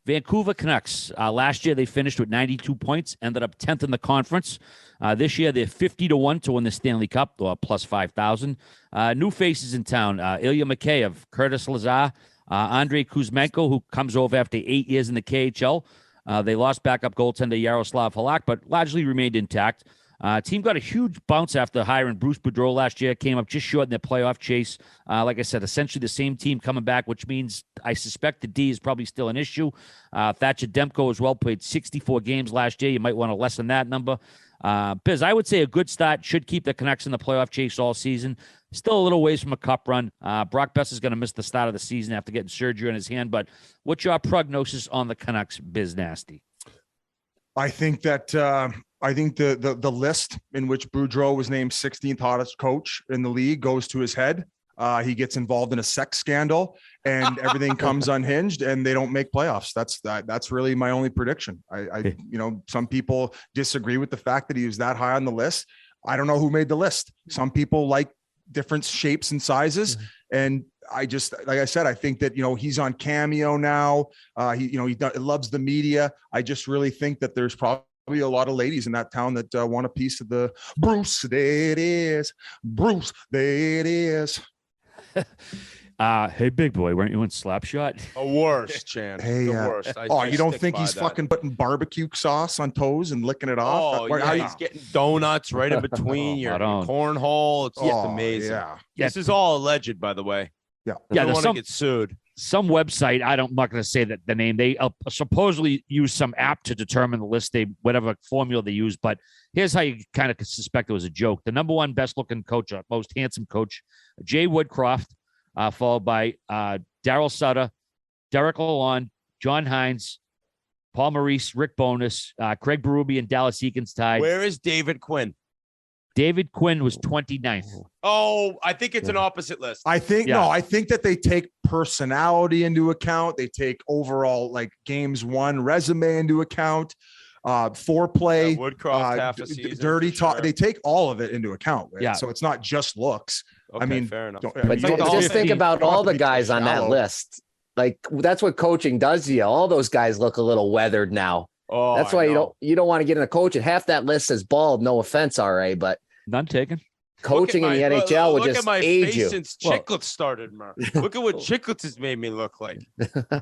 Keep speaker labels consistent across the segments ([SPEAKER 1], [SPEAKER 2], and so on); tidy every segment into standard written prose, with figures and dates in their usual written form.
[SPEAKER 1] Vancouver Canucks. Last year, they finished with 92 points, ended up 10th in the conference. This year, they're 50-1 to win the Stanley Cup, or plus 5,000. New faces in town. Ilya Mikheyev, Curtis Lazar, Andrei Kuzmenko, who comes over after 8 years in the KHL. They lost backup goaltender Yaroslav Halak, but largely remained intact. Team got a huge bounce after hiring Bruce Boudreau last year. Came up just short in their playoff chase. Like I said, essentially the same team coming back, which means I suspect the D is probably still an issue. Thatcher Demko as well played 64 games last year. You might want to lessen that number. Biz, I would say a good start. Should keep the Canucks in the playoff chase all season. Still a little ways from a cup run. Brock Besser is going to miss the start of the season after getting surgery on his hand. But what's your prognosis on the Canucks, Biz Nasty?
[SPEAKER 2] I think that the list in which Boudreau was named 16th hottest coach in the league goes to his head. He gets involved in a sex scandal and everything comes unhinged and they don't make playoffs. That's really my only prediction. Some people disagree with the fact that he was that high on the list. I don't know who made the list. Some people like different shapes and sizes. And I just, like I said, I think that, he's on Cameo now. He loves the media. I just really think that there's probably a lot of ladies in that town that want a piece of the Bruce. There it is. Bruce. There it is.
[SPEAKER 1] Hey, big boy, weren't you in Slapshot?
[SPEAKER 3] The worst, Chan.
[SPEAKER 2] Hey,
[SPEAKER 3] the worst.
[SPEAKER 2] You don't think he's fucking putting barbecue sauce on toes and licking it off?
[SPEAKER 3] Oh, yeah, he's getting donuts right in between your cornhole. It's just amazing.
[SPEAKER 2] Yeah.
[SPEAKER 3] This is all alleged, by the way.
[SPEAKER 2] Yeah.
[SPEAKER 3] I don't want to get sued.
[SPEAKER 1] Some website, I'm not going to say that the name, they supposedly use some app to determine the list, whatever formula they use. But here's how you kind of suspect it was a joke. The number one best looking coach, most handsome coach, Jay Woodcroft, followed by Daryl Sutter, Derek Lalonde, John Hines, Paul Maurice, Rick Bowness, Craig Berube, and Dallas Eakins tied.
[SPEAKER 3] Where is David Quinn?
[SPEAKER 1] David Quinn was 29th.
[SPEAKER 3] Oh, I think it's an opposite list.
[SPEAKER 2] I think that they take personality into account. They take overall games won resume into account, foreplay,
[SPEAKER 3] Woodcroft half a season,
[SPEAKER 2] dirty talk. Sure. They take all of it into account. Right?
[SPEAKER 1] Yeah.
[SPEAKER 2] So it's not just looks.
[SPEAKER 3] Okay, fair enough.
[SPEAKER 4] But just think about all the guys on that list. That's what coaching does to you. All those guys look a little weathered now.
[SPEAKER 3] Oh,
[SPEAKER 4] that's why you don't want to get in a coach. And half that list is bald. No offense, RA, but
[SPEAKER 1] none taken.
[SPEAKER 4] Coaching in the NHL would just age you.
[SPEAKER 3] Since Chiclets started, Murph. Look at what Chiclets has made me look like.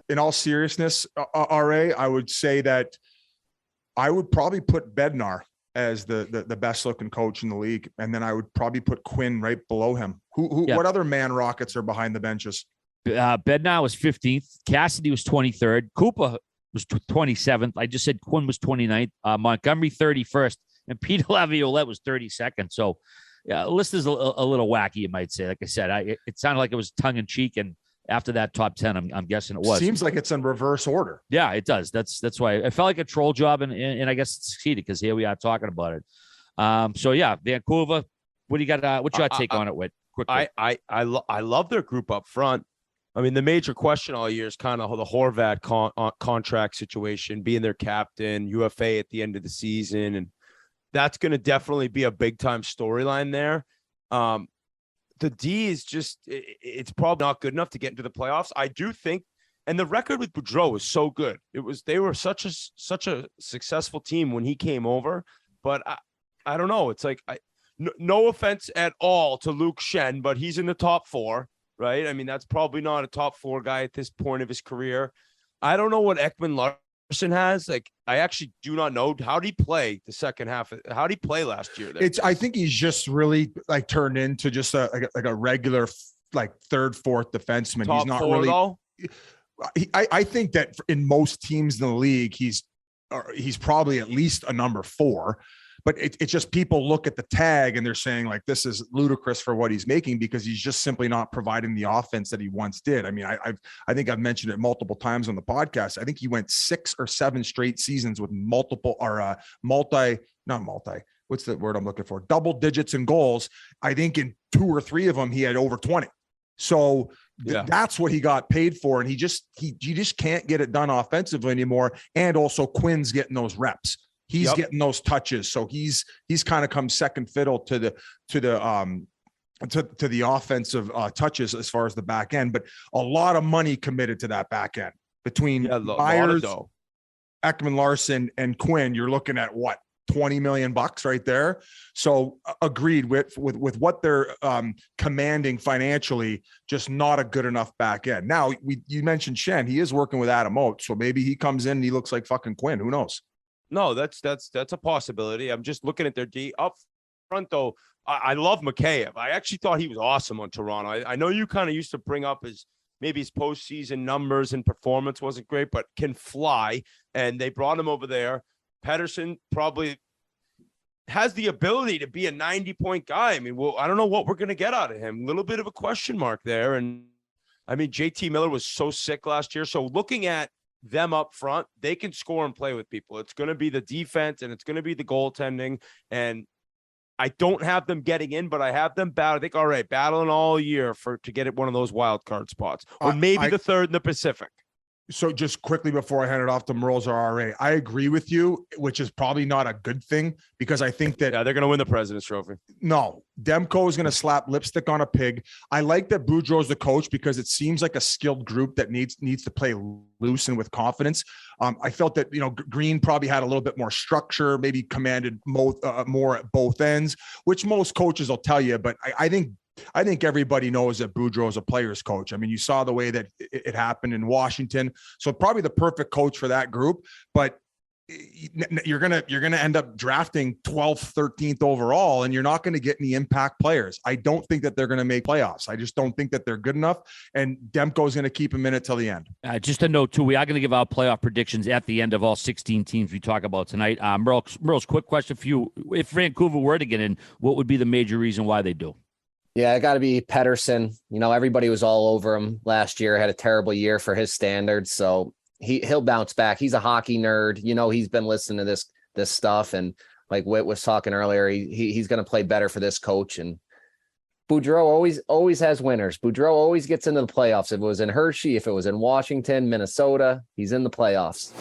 [SPEAKER 2] In all seriousness, RA, I would say that I would probably put Bednar as the best looking coach in the league, and then I would probably put Quinn right below him. What other man rockets are behind the benches?
[SPEAKER 1] Bednar was 15th. Cassidy was 23rd. Cooper was 27th. I just said Quinn was 29th. Montgomery 31st, and Peter Laviolette was 32nd. So, yeah, the list is a little wacky, you might say. Like I said, it sounded like it was tongue in cheek, and after that top 10, I'm guessing it was.
[SPEAKER 2] Seems like it's in reverse order.
[SPEAKER 1] Yeah, it does. That's why it felt like a troll job, and I guess it succeeded because here we are talking about it. So yeah, Vancouver. What do you got? What's your take on it, Whit? Quickly.
[SPEAKER 3] I love their group up front. I mean, the major question all year is kind of the Horvat contract situation, being their captain, UFA at the end of the season, and that's going to definitely be a big time storyline there. The D is just, it's probably not good enough to get into the playoffs. I do think, and the record with Boudreau was so good. They were such a successful team when he came over, but I don't know. It's like, no offense at all to Luke Shen, but he's in the top 4, right? I mean, that's probably not a top 4 guy at this point of his career. I don't know what Ekman Larson has. I actually do not know. How did he play the second half? How did he play last year?
[SPEAKER 2] I think he's just really turned into just a regular third, fourth defenseman.
[SPEAKER 3] Top
[SPEAKER 2] he's not
[SPEAKER 3] 4,
[SPEAKER 2] really.
[SPEAKER 3] Though?
[SPEAKER 2] I think that in most teams in the league, he's probably at least a number 4. But it's just people look at the tag and they're saying this is ludicrous for what he's making because he's just simply not providing the offense that he once did. I mean, I think I've mentioned it multiple times on the podcast. I think he went 6 or 7 straight seasons with what's the word I'm looking for? Double digits in goals. I think in 2 or 3 of them, he had over 20. So that's what he got paid for. And he just can't get it done offensively anymore. And also Quinn's getting those reps. He's getting those touches. So he's kind of come second fiddle to the offensive touches as far as the back end, but a lot of money committed to that back end. between Myers, Ekman Larson, and Quinn. You're looking at what, $20 million right there. So agreed with what they're commanding financially, just not a good enough back end. Now you mentioned Shen, he is working with Adam Oates, so maybe he comes in and he looks like fucking Quinn. Who knows? No,
[SPEAKER 3] that's a possibility. I'm just looking at their D up front though. I love Mikheyev. I actually thought he was awesome on Toronto. I know you kind of used to bring up his postseason numbers and performance wasn't great, but can fly. And they brought him over there. Pettersson probably has the ability to be a 90-point guy. I mean, well, I don't know what we're going to get out of him. A little bit of a question mark there. And I mean, JT Miller was so sick last year. So looking at them up front, they can score and play with people. It's going to be the defense and it's going to be the goaltending. And I don't have them getting in, but I have them battling all year to get at one of those wild card spots, or maybe the third in the Pacific.
[SPEAKER 2] So just quickly before I hand it off to Merles or RA, I agree with you, which is probably not a good thing because I think that
[SPEAKER 3] they're going to win the President's Trophy.
[SPEAKER 2] No, Demko is going to slap lipstick on a pig. I like that Boudreau's the coach because it seems like a skilled group that needs to play loose and with confidence. I felt that, Green probably had a little bit more structure, maybe commanded more at both ends, which most coaches will tell you. But I think everybody knows that Boudreau is a player's coach. I mean, you saw the way that it happened in Washington. So probably the perfect coach for that group, but you're going to end up drafting 12th, 13th overall, and you're not going to get any impact players. I don't think that they're going to make playoffs. I just don't think that they're good enough. And Demko is going to keep them in it till the end.
[SPEAKER 1] Just a note too, we are going to give out playoff predictions at the end of all 16 teams we talk about tonight. Merle's quick question for you. If Vancouver were to get in, what would be the major reason why they do?
[SPEAKER 4] Yeah, it got to be Pettersson. Everybody was all over him last year, had a terrible year for his standards. So he'll bounce back. He's a hockey nerd. He's been listening to this stuff. And like Whit was talking earlier, he's going to play better for this coach. And Boudreau always has winners. Boudreau always gets into the playoffs. If it was in Hershey, if it was in Washington, Minnesota, he's in the playoffs.